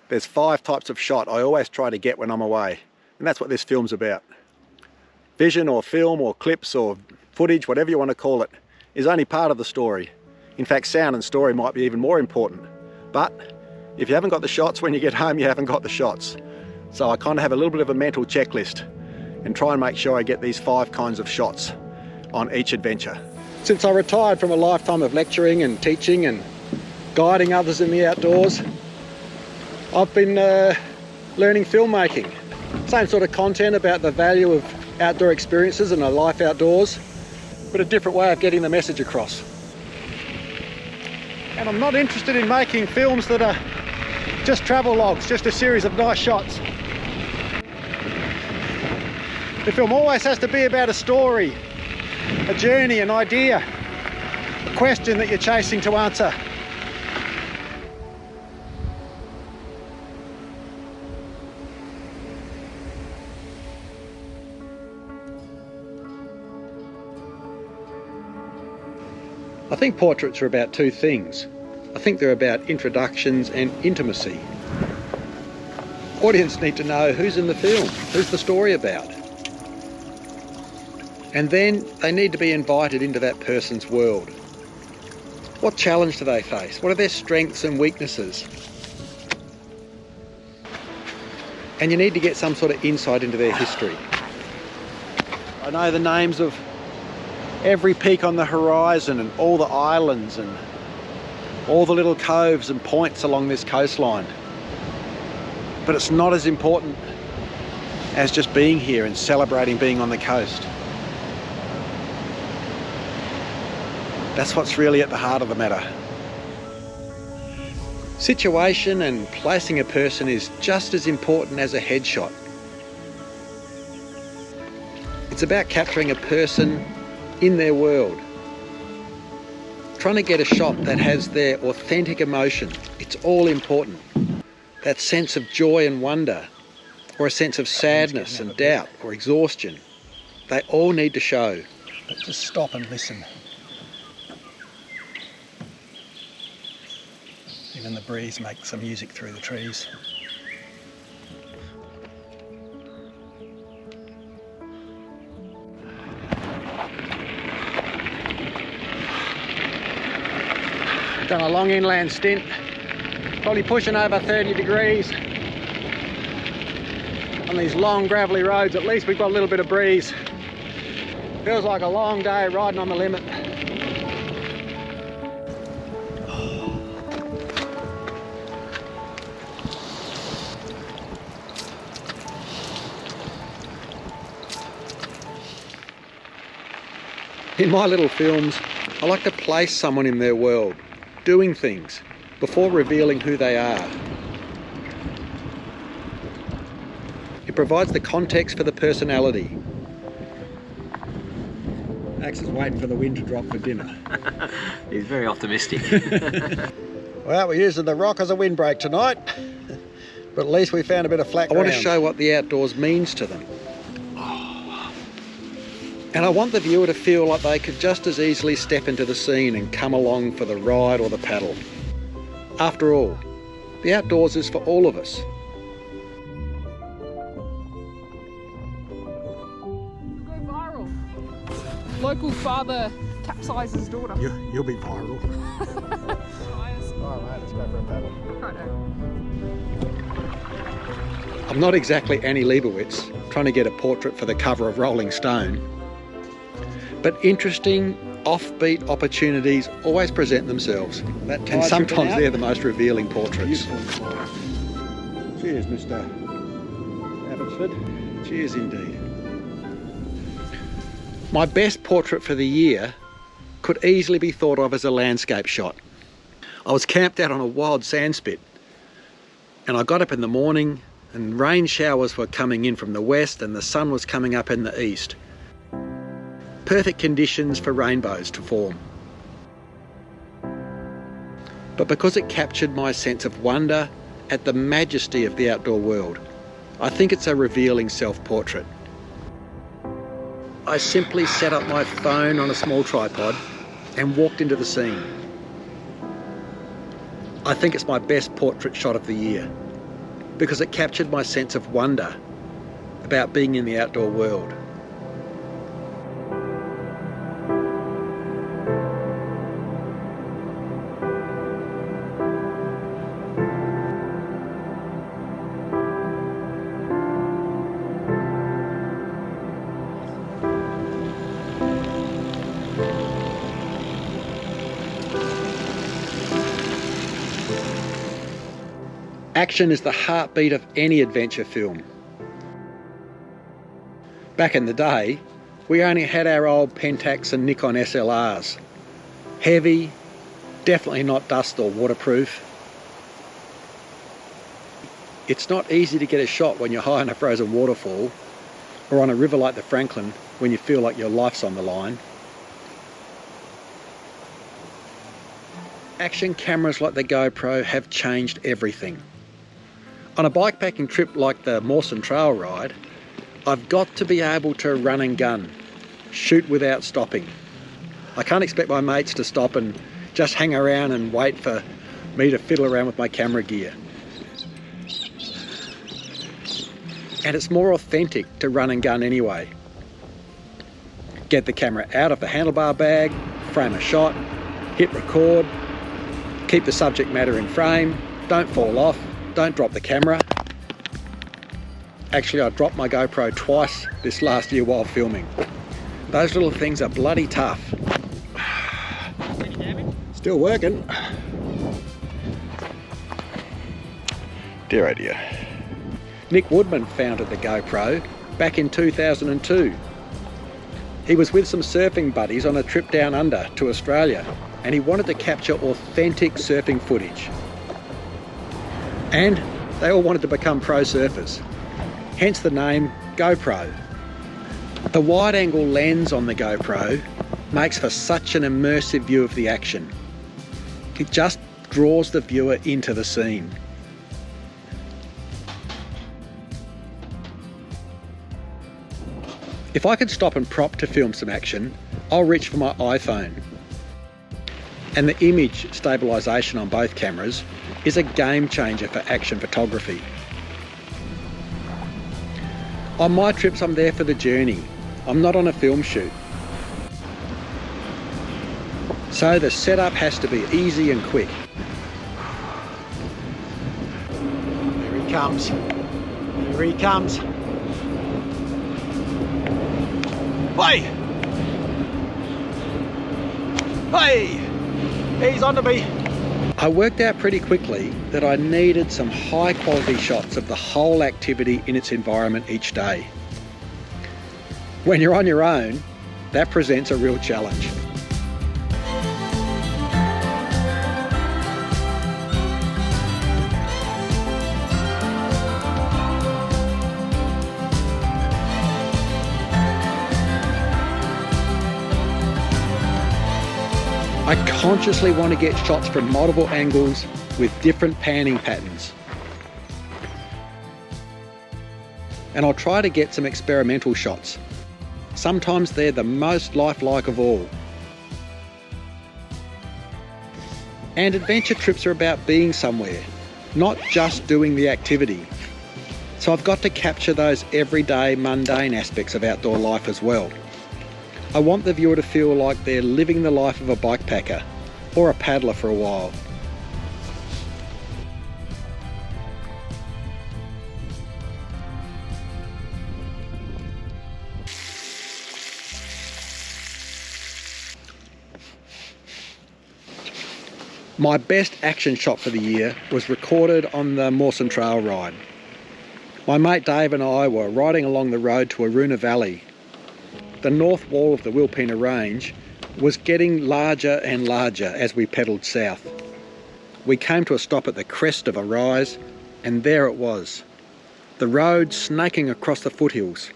There's 5 types of shot I always try to get when I'm away, and that's what this film's about. Vision or film or clips or footage, whatever you want to call it, is only part of the story. In fact, sound and story might be even more important. But if you haven't got the shots when you get home, you haven't got the shots. So I kind of have a little bit of a mental checklist and try and make sure I get these 5 kinds of shots on each adventure. Since I retired from a lifetime of lecturing and teaching and guiding others in the outdoors, I've been learning filmmaking. Same sort of content about the value of outdoor experiences and a life outdoors, but a different way of getting the message across. And I'm not interested in making films that are just travel logs, just a series of nice shots. The film always has to be about a story, a journey, an idea, a question that you're chasing to answer. I think portraits are about 2 things. I think they're about introductions and intimacy. Audience need to know who's in the film, who's the story about. And then they need to be invited into that person's world. What challenge do they face? What are their strengths and weaknesses? And you need to get some sort of insight into their history. I know the names of every peak on the horizon and all the islands and all the little coves and points along this coastline. But it's not as important as just being here and celebrating being on the coast. That's what's really at the heart of the matter. Situation and placing a person is just as important as a headshot. It's about capturing a person in their world. Trying to get a shot that has their authentic emotion. It's all important. That sense of joy and wonder, or a sense of sadness and doubt or exhaustion. They all need to show. But just stop and listen. Even the breeze makes some music through the trees. Done a long inland stint, probably pushing over 30 degrees. On these long gravelly roads, at least we've got a little bit of breeze. Feels like a long day riding on the limit. In my little films, I like to place someone in their world, doing things, before revealing who they are. It provides the context for the personality. Max is waiting for the wind to drop for dinner. He's very optimistic. Well, we're using the rock as a windbreak tonight, but at least we found a bit of flat ground. I want to show what the outdoors means to them. And I want the viewer to feel like they could just as easily step into the scene and come along for the ride or the paddle. After all, the outdoors is for all of us. Go viral. Local father capsizes daughter. You'll be viral. Alright mate, let's go for a paddle. Righto. I'm not exactly Annie Leibovitz trying to get a portrait for the cover of Rolling Stone. But interesting, offbeat opportunities always present themselves. And sometimes they're the most revealing portraits. Cheers, Mr. Abbotsford. Cheers indeed. My best portrait for the year could easily be thought of as a landscape shot. I was camped out on a wild sandspit, and I got up in the morning and rain showers were coming in from the west and the sun was coming up in the east. Perfect conditions for rainbows to form. But because it captured my sense of wonder at the majesty of the outdoor world, I think it's a revealing self-portrait. I simply set up my phone on a small tripod and walked into the scene. I think it's my best portrait shot of the year because it captured my sense of wonder about being in the outdoor world. Action is the heartbeat of any adventure film. Back in the day, we only had our old Pentax and Nikon SLRs. Heavy, definitely not dust or waterproof. It's not easy to get a shot when you're high on a frozen waterfall or on a river like the Franklin when you feel like your life's on the line. Action cameras like the GoPro have changed everything. On a bikepacking trip like the Mawson Trail ride, I've got to be able to run and gun, shoot without stopping. I can't expect my mates to stop and just hang around and wait for me to fiddle around with my camera gear. And it's more authentic to run and gun anyway. Get the camera out of the handlebar bag, frame a shot, hit record, keep the subject matter in frame, don't fall off, don't drop the camera. Actually, I dropped my GoPro twice this last year while filming. Those little things are bloody tough. Still working. Dear oh dear. Nick Woodman founded the GoPro back in 2002. He was with some surfing buddies on a trip down under to Australia, and he wanted to capture authentic surfing footage. And they all wanted to become pro surfers, hence the name GoPro. The wide-angle lens on the GoPro makes for such an immersive view of the action. It just draws the viewer into the scene. If I could stop and prop to film some action, I'll reach for my iPhone. And the image stabilisation on both cameras is a game changer for action photography. On my trips, I'm there for the journey. I'm not on a film shoot. So the setup has to be easy and quick. Here he comes. Here he comes. Hey! Hey! He's onto me. I worked out pretty quickly that I needed some high quality shots of the whole activity in its environment each day. When you're on your own, that presents a real challenge. I consciously want to get shots from multiple angles with different panning patterns. And I'll try to get some experimental shots. Sometimes they're the most lifelike of all. And adventure trips are about being somewhere, not just doing the activity. So I've got to capture those everyday, mundane aspects of outdoor life as well. I want the viewer to feel like they're living the life of a bikepacker or a paddler for a while. My best action shot for the year was recorded on the Mawson Trail ride. My mate Dave and I were riding along the road to Aruna Valley. The north wall of the Wilpena Range was getting larger and larger as we pedalled south. We came to a stop at the crest of a rise, and there it was. The road snaking across the foothills.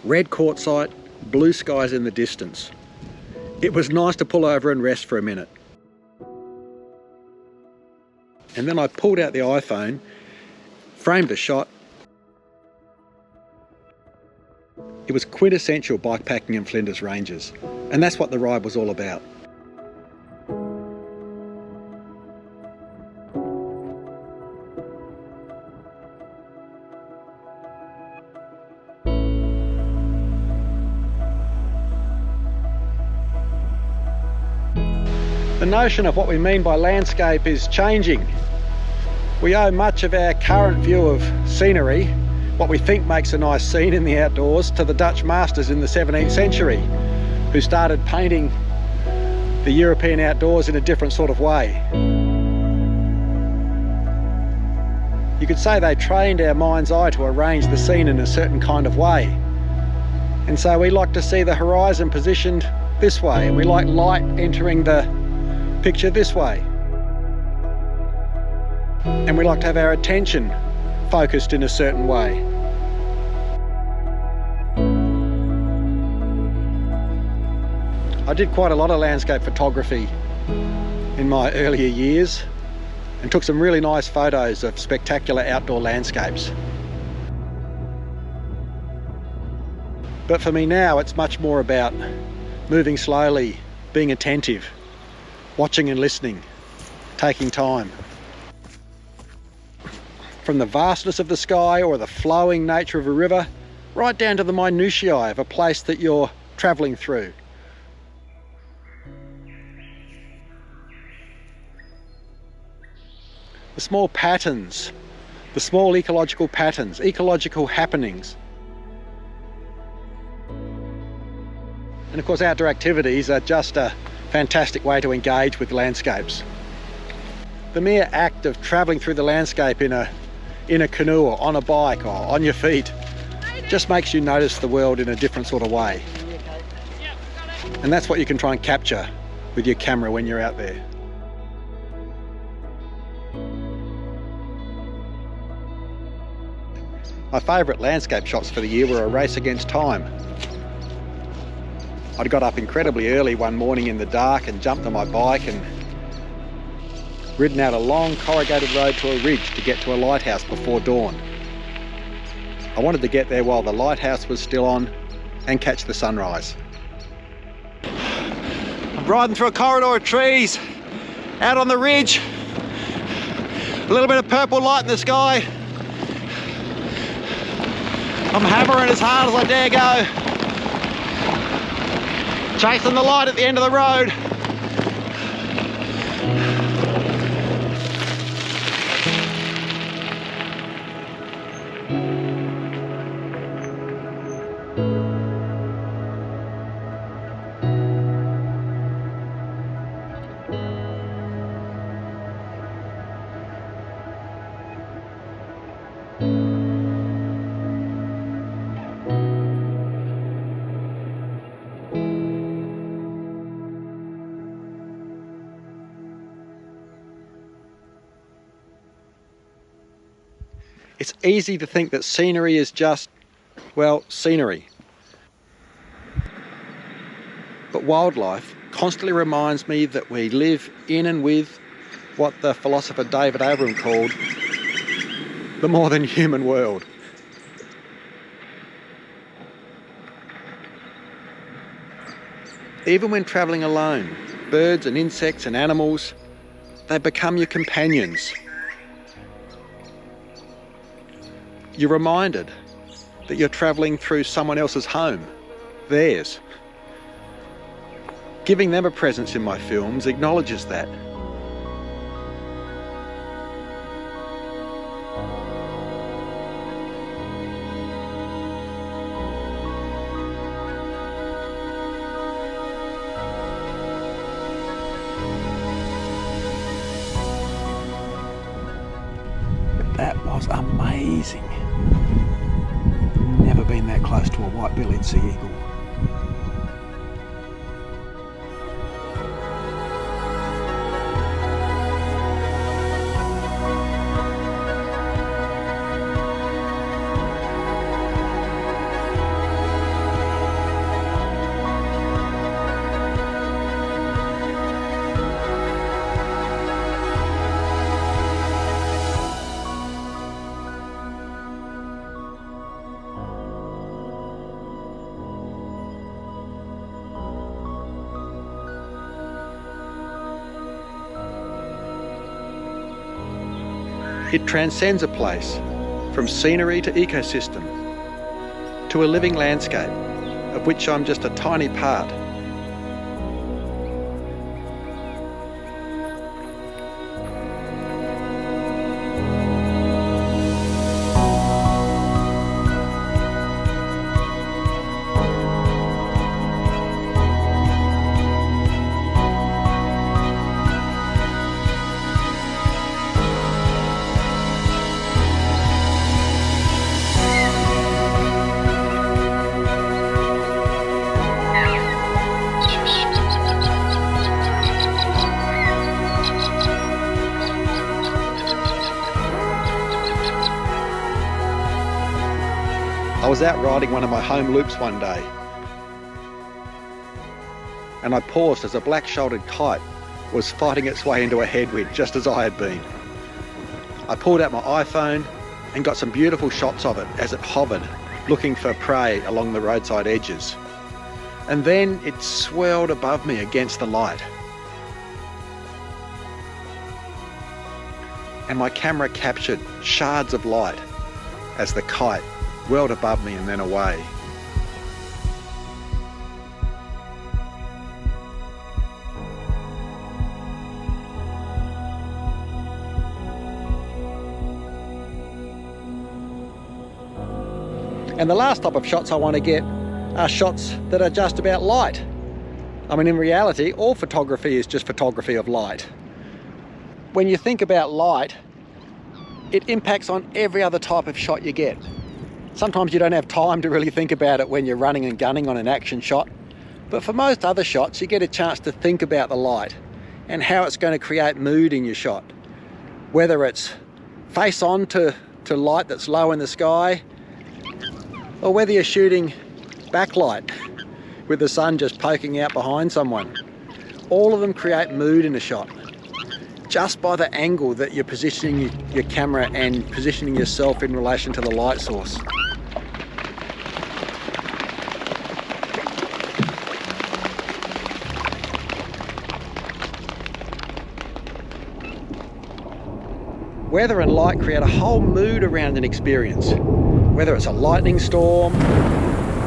Red quartzite, blue skies in the distance. It was nice to pull over and rest for a minute. And then I pulled out the iPhone, framed the shot. It was quintessential bikepacking in Flinders Ranges, and that's what the ride was all about. The notion of what we mean by landscape is changing. We owe much of our current view of scenery, what we think makes a nice scene in the outdoors, to the Dutch masters in the 17th century, who started painting the European outdoors in a different sort of way. You could say they trained our mind's eye to arrange the scene in a certain kind of way. And so we like to see the horizon positioned this way, and we like light entering the picture this way. And we like to have our attention focused in a certain way. I did quite a lot of landscape photography in my earlier years and took some really nice photos of spectacular outdoor landscapes. But for me now, it's much more about moving slowly, being attentive, watching and listening, taking time. From the vastness of the sky or the flowing nature of a river, right down to the minutiae of a place that you're travelling through. The small patterns, the small ecological patterns, ecological happenings. And of course, outdoor activities are just a fantastic way to engage with landscapes. The mere act of travelling through the landscape in a canoe or on a bike or on your feet just makes you notice the world in a different sort of way. And that's what you can try and capture with your camera when you're out there. My favourite landscape shots for the year were a race against time. I'd got up incredibly early one morning in the dark and jumped on my bike and ridden out a long corrugated road to a ridge to get to a lighthouse before dawn. I wanted to get there while the lighthouse was still on and catch the sunrise. I'm riding through a corridor of trees, out on the ridge, a little bit of purple light in the sky. I'm hammering as hard as I dare go, chasing the light at the end of the road. It's easy to think that scenery is just, well, scenery. But wildlife constantly reminds me that we live in and with what the philosopher David Abram called the more than human world. Even when travelling alone, birds and insects and animals, they become your companions. You're reminded that you're travelling through someone else's home, theirs. Giving them a presence in my films acknowledges that. That was amazing. Never been that close to a white-billed sea eagle. It transcends a place, from scenery to ecosystem, to a living landscape, of which I'm just a tiny part. was out riding one of my home loops one day, and I paused as a black-shouldered kite was fighting its way into a headwind just as I had been. I pulled out my iPhone and got some beautiful shots of it as it hovered, looking for prey along the roadside edges. And then it swirled above me against the light. And my camera captured shards of light as the kite whirled above me and then away. And the last type of shots I want to get are shots that are just about light. I mean, in reality, all photography is just photography of light. When you think about light, it impacts on every other type of shot you get. Sometimes you don't have time to really think about it when you're running and gunning on an action shot, but for most other shots, you get a chance to think about the light and how it's going to create mood in your shot. Whether it's face on to light that's low in the sky, or whether you're shooting backlight with the sun just poking out behind someone. All of them create mood in a shot just by the angle that you're positioning your camera and positioning yourself in relation to the light source. Weather and light create a whole mood around an experience. Whether it's a lightning storm,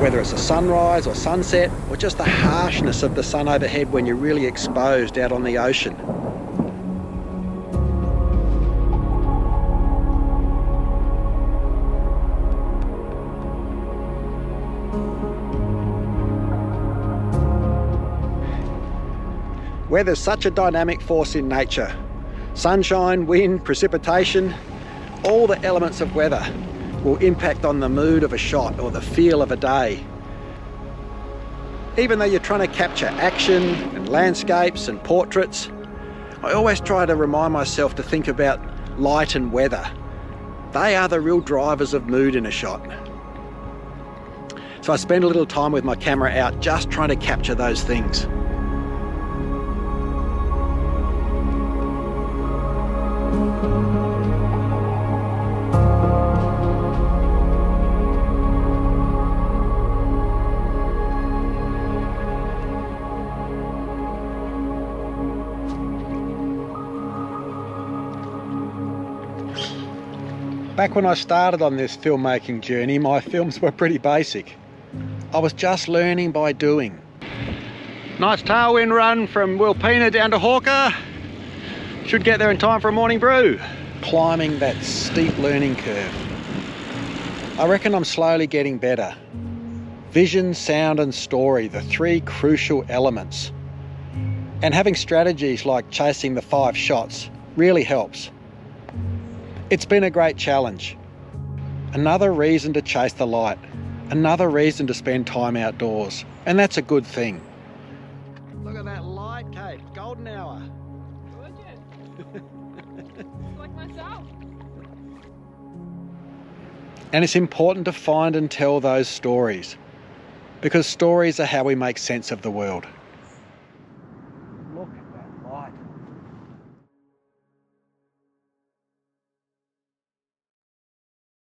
whether it's a sunrise or sunset, or just the harshness of the sun overhead when you're really exposed out on the ocean. Weather's such a dynamic force in nature. Sunshine, wind, precipitation, all the elements of weather will impact on the mood of a shot or the feel of a day. Even though you're trying to capture action and landscapes and portraits, I always try to remind myself to think about light and weather. They are the real drivers of mood in a shot. So I spend a little time with my camera out just trying to capture those things. Back when I started on this filmmaking journey, my films were pretty basic. I was just learning by doing. Nice tailwind run from Wilpena down to Hawker. Should get there in time for a morning brew. Climbing that steep learning curve. I reckon I'm slowly getting better. Vision, sound and story, the three crucial elements. And having strategies like chasing the 5 shots really helps. It's been a great challenge. Another reason to chase the light. Another reason to spend time outdoors. And that's a good thing. Look at that light, Kate. Golden hour. Gorgeous. Like myself. And it's important to find and tell those stories, because stories are how we make sense of the world.